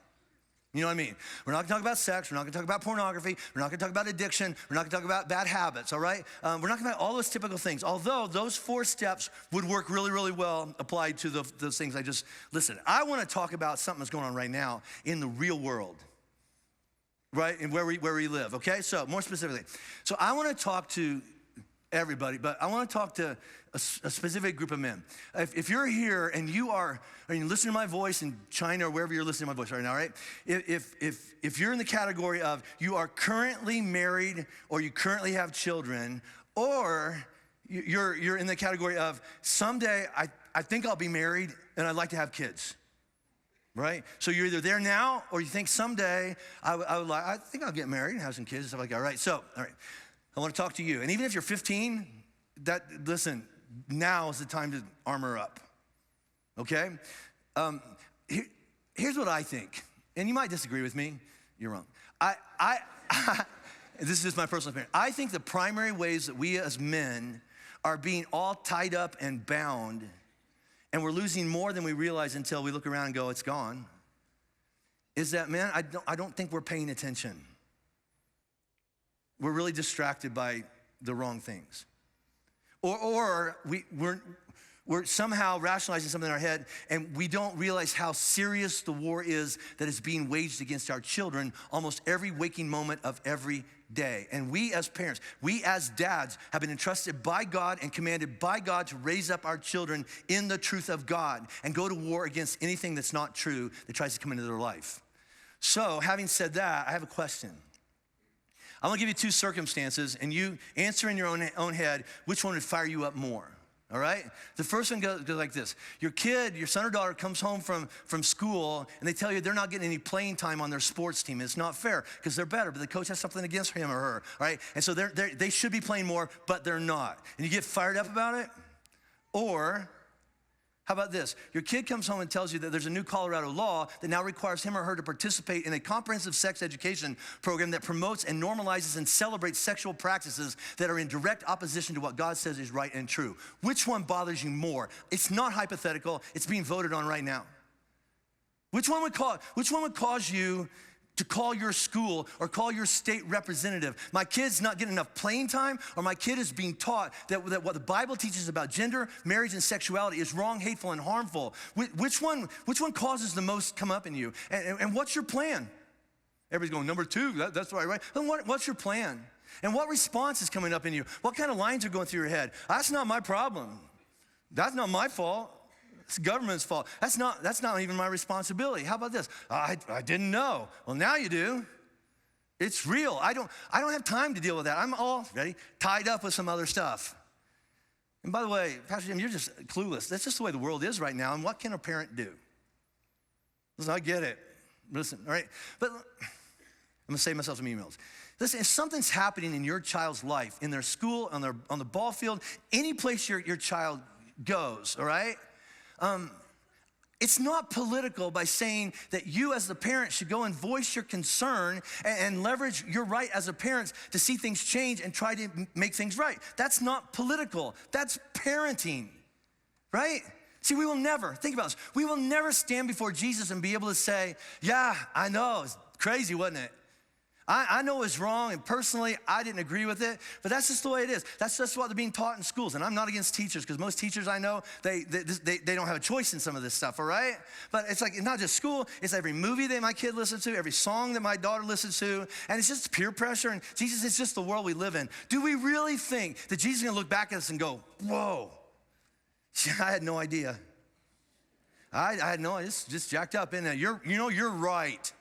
[SPEAKER 2] You know what I mean? We're not going to talk about sex. We're not going to talk about pornography. We're not going to talk about addiction. We're not going to talk about bad habits, all right? We're not going to talk about all those typical things, although those 4 steps would work really, really well applied to those things I just listed. I want to talk about something that's going on right now in the real world, right, and where we live, okay? So more specifically, so I want to talk to everybody, but I want to talk to a specific group of men. If you're here and you listen to my voice in China or wherever you're listening to my voice right now, right? If you're in the category of you are currently married or you currently have children, or you're in the category of someday I think I'll be married and I'd like to have kids. Right? So you're either there now or you think someday I think I'll get married and have some kids and stuff like that. All right, so, all right. I want to talk to you. And even if you're 15, listen, now is the time to armor up, okay? Here's what I think, and you might disagree with me. You're wrong. This is just my personal opinion. I think the primary ways that we as men are being all tied up and bound, and we're losing more than we realize until we look around and go, it's gone, is that, man, I don't think we're paying attention. We're really distracted by the wrong things. Or we're somehow rationalizing something in our head and we don't realize how serious the war is that is being waged against our children almost every waking moment of every day. And we as parents, we as dads have been entrusted by God and commanded by God to raise up our children in the truth of God and go to war against anything that's not true that tries to come into their life. So having said that, I have a question. I'm gonna give you 2 circumstances, and you answer in your own head which one would fire you up more, all right? The first one goes like this. Your kid, your son or daughter comes home from school, and they tell you they're not getting any playing time on their sports team. It's not fair, because they're better, but the coach has something against him or her, all right? And so they should be playing more, but they're not. And you get fired up about it? Or, how about this? Your kid comes home and tells you that there's a new Colorado law that now requires him or her to participate in a comprehensive sex education program that promotes and normalizes and celebrates sexual practices that are in direct opposition to what God says is right and true. Which one bothers you more? It's not hypothetical. It's being voted on right now. Which one would cause you to call your school or call your state representative? My kid's not getting enough playing time, or my kid is being taught that what the Bible teaches about gender, marriage, and sexuality is wrong, hateful, and harmful. Which one causes the most come up in you? And what's your plan? Everybody's going, number 2, that's right. Then what's your plan? And what response is coming up in you? What kind of lines are going through your head? That's not my problem. That's not my fault. It's the government's fault. That's not even my responsibility. How about this? I didn't know. Well, now you do. It's real. I don't have time to deal with that. I'm all tied up with some other stuff. And by the way, Pastor Jim, you're just clueless. That's just the way the world is right now. And what can a parent do? Listen, I get it. Listen, all right? But I'm gonna save myself some emails. Listen, if something's happening in your child's life, in their school, on the ball field, any place your child goes, all right? It's not political by saying that you as the parent should go and voice your concern and leverage your right as a parent to see things change and try to make things right. That's not political. That's parenting, right? See, we will never, think about this, we will never stand before Jesus and be able to say, yeah, I know, it's crazy, wasn't it? I know it's wrong, and personally, I didn't agree with it, but that's just the way it is. That's just what they're being taught in schools, and I'm not against teachers, because most teachers I know, they don't have a choice in some of this stuff, all right? But it's like, it's not just school, it's every movie that my kid listens to, every song that my daughter listens to, and it's just peer pressure, and Jesus, it's just the world we live in. Do we really think that Jesus is gonna look back at us and go, whoa, I had no idea. I had no idea, it's just jacked up in there. You're right.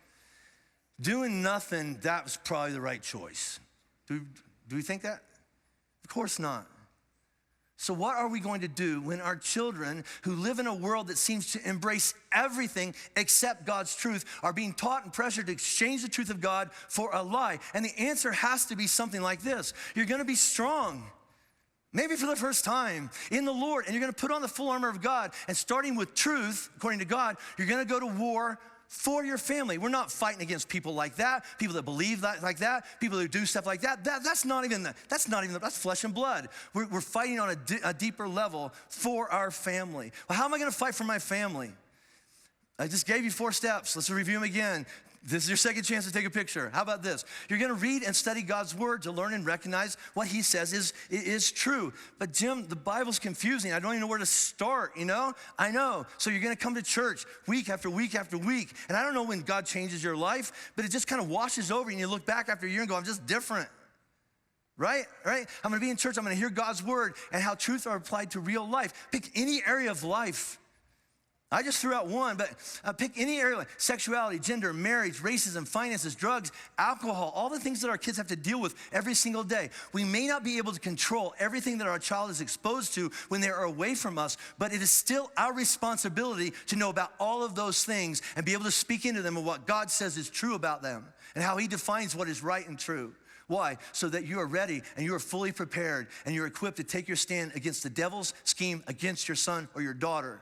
[SPEAKER 2] Doing nothing, that was probably the right choice. Do we think that? Of course not. So what are we going to do when our children, who live in a world that seems to embrace everything except God's truth, are being taught and pressured to exchange the truth of God for a lie? And the answer has to be something like this. You're gonna be strong, maybe for the first time, in the Lord, and you're gonna put on the full armor of God, and starting with truth, according to God, you're gonna go to war for your family. We're not fighting against people like that, people that believe like that, people who do stuff like that. That's flesh and blood. We're fighting on a deeper level for our family. Well, how am I gonna fight for my family? I just gave you 4 steps. Let's review them again. This is your second chance to take a picture. How about this? You're gonna read and study God's word to learn and recognize what he says is true. But Jim, the Bible's confusing. I don't even know where to start, you know? I know. So you're gonna come to church week after week after week. And I don't know when God changes your life, but it just kind of washes over you, and you look back after a year and go, I'm just different. Right? I'm gonna be in church, I'm gonna hear God's word and how truth are applied to real life. Pick any area of life. I just threw out one, but pick any area, like sexuality, gender, marriage, racism, finances, drugs, alcohol, all the things that our kids have to deal with every single day. We may not be able to control everything that our child is exposed to when they are away from us, but it is still our responsibility to know about all of those things and be able to speak into them of what God says is true about them and how he defines what is right and true. Why? So that you are ready and you are fully prepared and you're equipped to take your stand against the devil's scheme against your son or your daughter.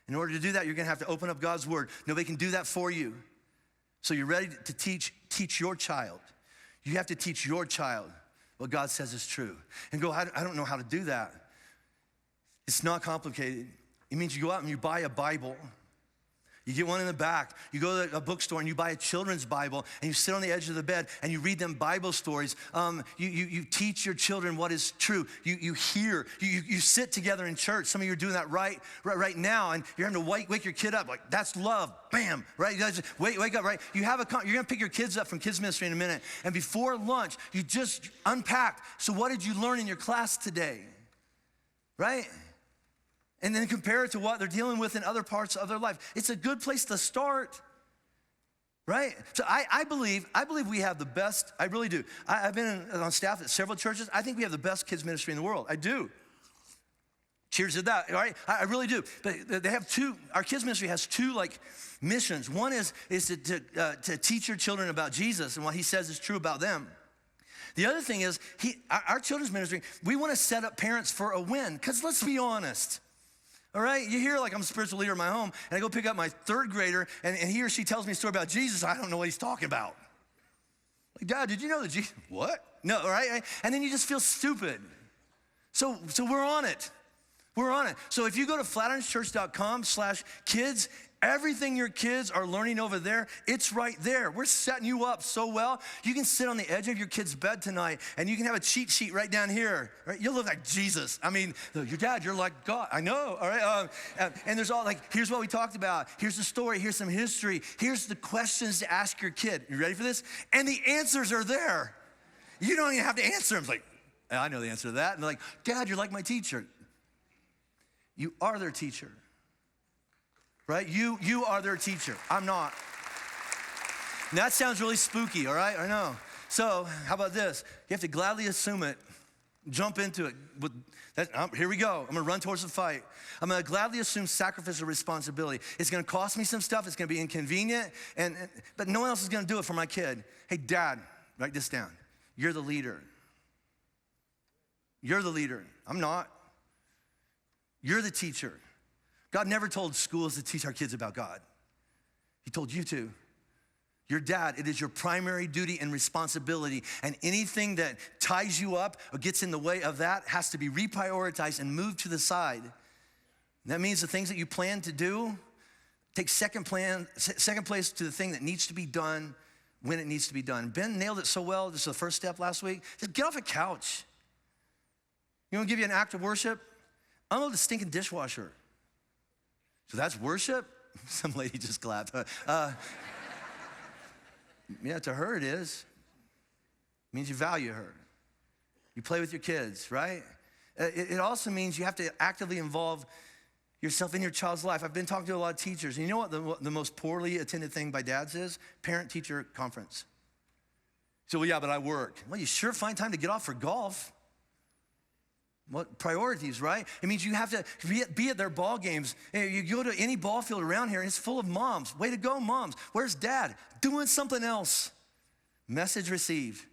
[SPEAKER 2] In order to do that, you're gonna have to open up God's word. Nobody can do that for you. So you're ready to teach your child. You have to teach your child what God says is true. And go, I don't know how to do that. It's not complicated. It means you go out and you buy a Bible. You get one in the back. You go to a bookstore and you buy a children's Bible and you sit on the edge of the bed and you read them Bible stories. You teach your children what is true. You hear. You sit together in church. Some of you are doing that right now, and you're having to wake your kid up. Like, that's love. Bam. Right? You guys wake up. Right? You're gonna pick your kids up from kids ministry in a minute, and before lunch, you just unpacked. So what did you learn in your class today? Right? And then compare it to what they're dealing with in other parts of their life. It's a good place to start, right? So I believe we have the best, I really do. I've been on staff at several churches. I think we have the best kids ministry in the world. I do. Cheers to that, all right? I really do. But they have our kids ministry has 2 missions. One is to teach your children about Jesus and what he says is true about them. The other thing is, our children's ministry, we want to set up parents for a win, because let's be honest. All right, you hear I'm a spiritual leader in my home, and I go pick up my 3rd grader, and he or she tells me a story about Jesus. I don't know what he's talking about. Like, Dad, did you know that Jesus? What? No, all right? And then you just feel stupid. So we're on it. We're on it. So if you go to flatironschurch.com/kids, everything your kids are learning over there, it's right there. We're setting you up so well. You can sit on the edge of your kid's bed tonight, and you can have a cheat sheet right down here. Right? You'll look like Jesus. I mean, your dad, you're like God. I know, all right? And there's all here's what we talked about. Here's the story. Here's some history. Here's the questions to ask your kid. You ready for this? And the answers are there. You don't even have to answer them. It's like, I know the answer to that. And they're like, Dad, you're like my teacher. You are their teacher. Right? You are their teacher. I'm not. And that sounds really spooky, all right? I know. So how about this? You have to gladly assume it. Jump into it. Here we go. I'm gonna run towards the fight. I'm gonna gladly assume sacrificial responsibility. It's gonna cost me some stuff. It's gonna be inconvenient, but no one else is gonna do it for my kid. Hey, Dad, write this down. You're the leader. You're the leader. I'm not. You're the teacher. God never told schools to teach our kids about God. He told you to. Your dad, it is your primary duty and responsibility, and anything that ties you up or gets in the way of that has to be reprioritized and moved to the side. And that means the things that you plan to do take second place to the thing that needs to be done when it needs to be done. Ben nailed it so well, this is the first step last week. Just get off the couch. You want to give you an act of worship? Unload the stinking dishwasher. So that's worship? Some lady just clapped. Yeah, to her it is. It means you value her. You play with your kids, right? It also means you have to actively involve yourself in your child's life. I've been talking to a lot of teachers, and you know what the most poorly attended thing by dads is? Parent-teacher conference. So, well, yeah, but I work. Well, you sure find time to get off for golf. What priorities, right? It means you have to be at their ball games. You go to any ball field around here, and it's full of moms. Way to go, moms. Where's dad? Doing something else. Message received.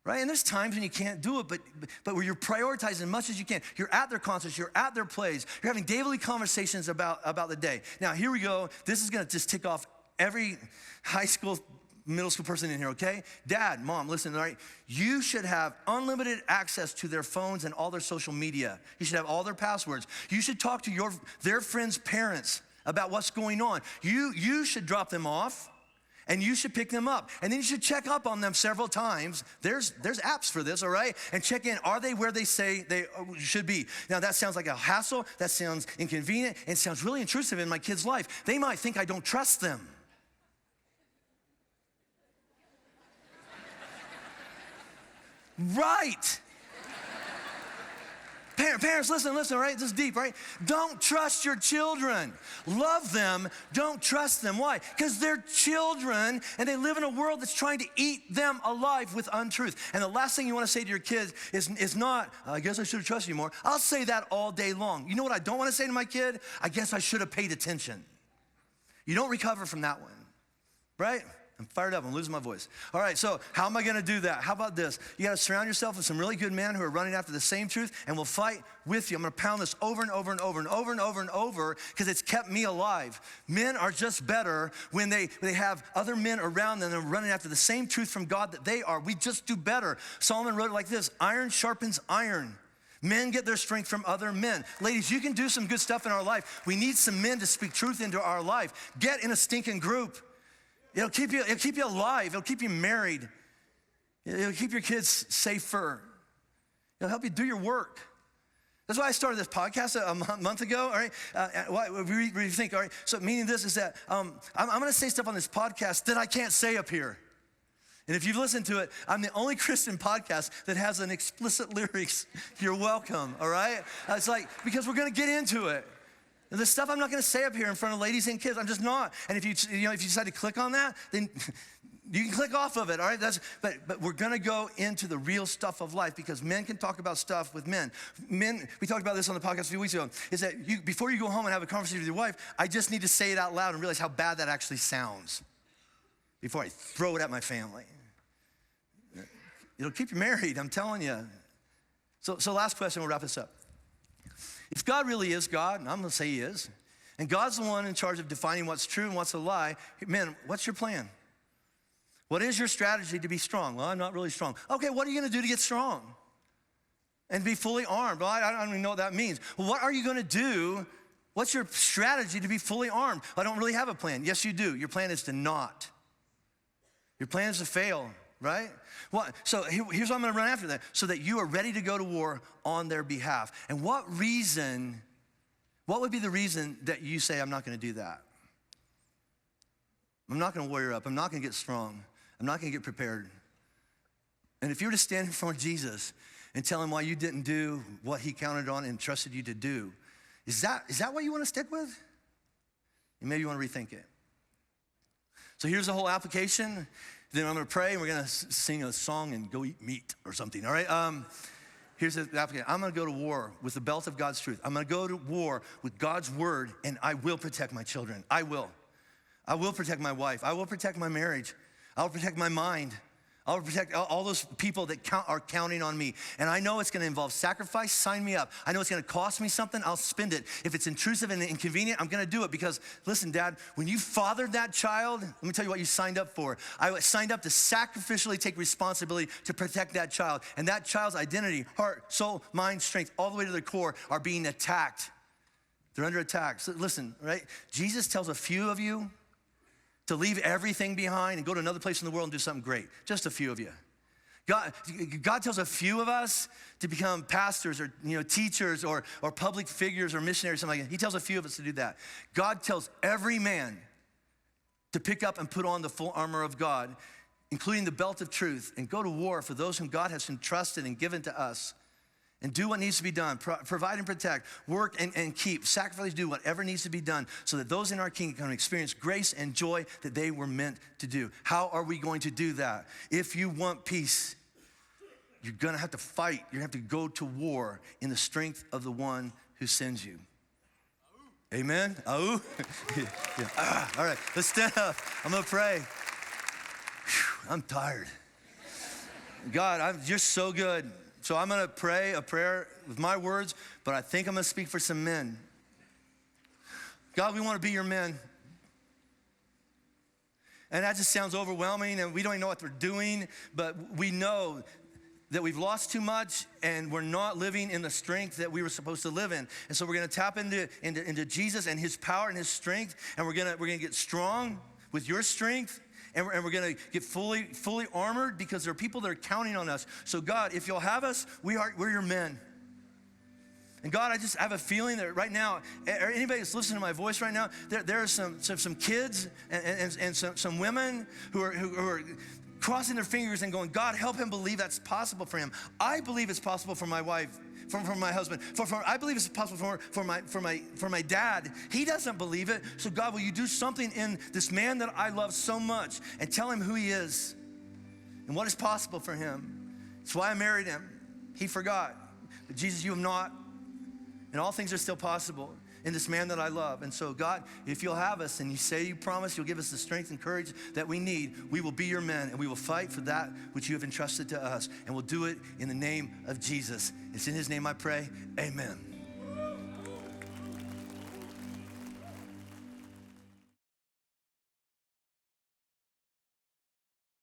[SPEAKER 2] Right? And there's times when you can't do it, but where you're prioritizing as much as you can. You're at their concerts, you're at their plays, you're having daily conversations about the day. Now, here we go. This is gonna just tick off every high school, middle school person in here, okay? Dad, mom, listen, all right? You should have unlimited access to their phones and all their social media. You should have all their passwords. You should talk to their friends' parents about what's going on. You should drop them off, and you should pick them up. And then you should check up on them several times. There's apps for this, all right? And check in, are they where they say they should be? Now that sounds like a hassle, that sounds inconvenient, and it sounds really intrusive in my kid's life. They might think I don't trust them. Right. Parents, listen, all right? This is deep, right? Don't trust your children. Love them, don't trust them. Why? Because they're children, and they live in a world that's trying to eat them alive with untruth. And the last thing you want to say to your kids is not, I guess I should have trusted you more. I'll say that all day long. You know what I don't want to say to my kid? I guess I should have paid attention. You don't recover from that one, right? I'm fired up, I'm losing my voice. All right, so how am I gonna do that? How about this? You gotta surround yourself with some really good men who are running after the same truth and will fight with you. I'm gonna pound this over and over and over and over and over and over because it's kept me alive. Men are just better when they have other men around them and are running after the same truth from God that they are. We just do better. Solomon wrote it like this: iron sharpens iron. Men get their strength from other men. Ladies, you can do some good stuff in our life. We need some men to speak truth into our life. Get in a stinking group. It'll keep you alive. It'll keep you married. It'll keep your kids safer. It'll help you do your work. That's why I started this podcast a month ago, all right? What do you think, all right? So meaning this is that I'm gonna say stuff on this podcast that I can't say up here. And if you've listened to it, I'm the only Christian podcast that has an explicit lyrics. You're welcome, all right? It's like, because we're gonna get into it. The stuff I'm not gonna say up here in front of ladies and kids, I'm just not. And if you decide to click on that, then you can click off of it, all right? But we're gonna go into the real stuff of life because men can talk about stuff with men. Men, we talked about this on the podcast a few weeks ago, is that before you go home and have a conversation with your wife, I just need to say it out loud and realize how bad that actually sounds before I throw it at my family. It'll keep you married, I'm telling you. So last question, we'll wrap this up. If God really is God, and I'm gonna say he is, and God's the one in charge of defining what's true and what's a lie, man, what's your plan? What is your strategy to be strong? Well, I'm not really strong. Okay, what are you gonna do to get strong? And be fully armed? Well, I don't even know what that means. Well, what are you gonna do? What's your strategy to be fully armed? Well, I don't really have a plan. Yes, you do. Your plan is to not. Your plan is to fail, right? Well, so here's what I'm gonna run after that, so that you are ready to go to war on their behalf. And what would be the reason that you say, I'm not gonna do that? I'm not gonna warrior up, I'm not gonna get strong, I'm not gonna get prepared. And if you were to stand in front of Jesus and tell him why you didn't do what he counted on and trusted you to do, is that what you wanna stick with? And maybe you wanna rethink it. So here's the whole application. Then I'm gonna pray, and we're gonna sing a song and go eat meat or something, all right? Here's the application. I'm gonna go to war with the belt of God's truth. I'm gonna go to war with God's word, and I will protect my children. I will. I will protect my wife. I will protect my marriage. I will protect my mind. I will protect all those people that are counting on me. And I know it's gonna involve sacrifice, sign me up. I know it's gonna cost me something, I'll spend it. If it's intrusive and inconvenient, I'm gonna do it because, listen, Dad, when you fathered that child, let me tell you what you signed up for. I signed up to sacrificially take responsibility to protect that child. And that child's identity, heart, soul, mind, strength, all the way to the core are being attacked. They're under attack. So listen, right? Jesus tells a few of you to leave everything behind and go to another place in the world and do something great. Just a few of you. God tells a few of us to become pastors or teachers or public figures or missionaries, something like that. He tells a few of us to do that. God tells every man to pick up and put on the full armor of God, including the belt of truth, and go to war for those whom God has entrusted and given to us. And do what needs to be done, provide and protect, work and keep, sacrifice, do whatever needs to be done so that those in our kingdom can experience grace and joy that they were meant to do. How are we going to do that? If you want peace, you're gonna have to fight. You're gonna have to go to war in the strength of the one who sends you. Amen? All right, let's stand up. I'm gonna pray. Whew, I'm tired. God, you're so good. So I'm gonna pray a prayer with my words, but I think I'm gonna speak for some men. God, we wanna be your men. And that just sounds overwhelming, and we don't even know what we're doing, but we know that we've lost too much and we're not living in the strength that we were supposed to live in. And so we're gonna tap into Jesus and his power and his strength, and we're gonna get strong with your strength, and we're gonna get fully armored because there are people that are counting on us. So God, if you'll have us, we're your men. And God, I just have a feeling that right now, anybody that's listening to my voice right now, there are some kids and some women who are crossing their fingers and going, God, help him believe that's possible for him. I believe it's possible for my wife, for my husband. I believe it's possible for my dad. He doesn't believe it. So God, will you do something in this man that I love so much and tell him who he is and what is possible for him. That's why I married him. He forgot. But Jesus, you have not. And all things are still possible in this man that I love. And so God, if you'll have us and you say you promise you'll give us the strength and courage that we need, we will be your men and we will fight for that which you have entrusted to us. And we'll do it in the name of Jesus. It's in his name I pray, amen.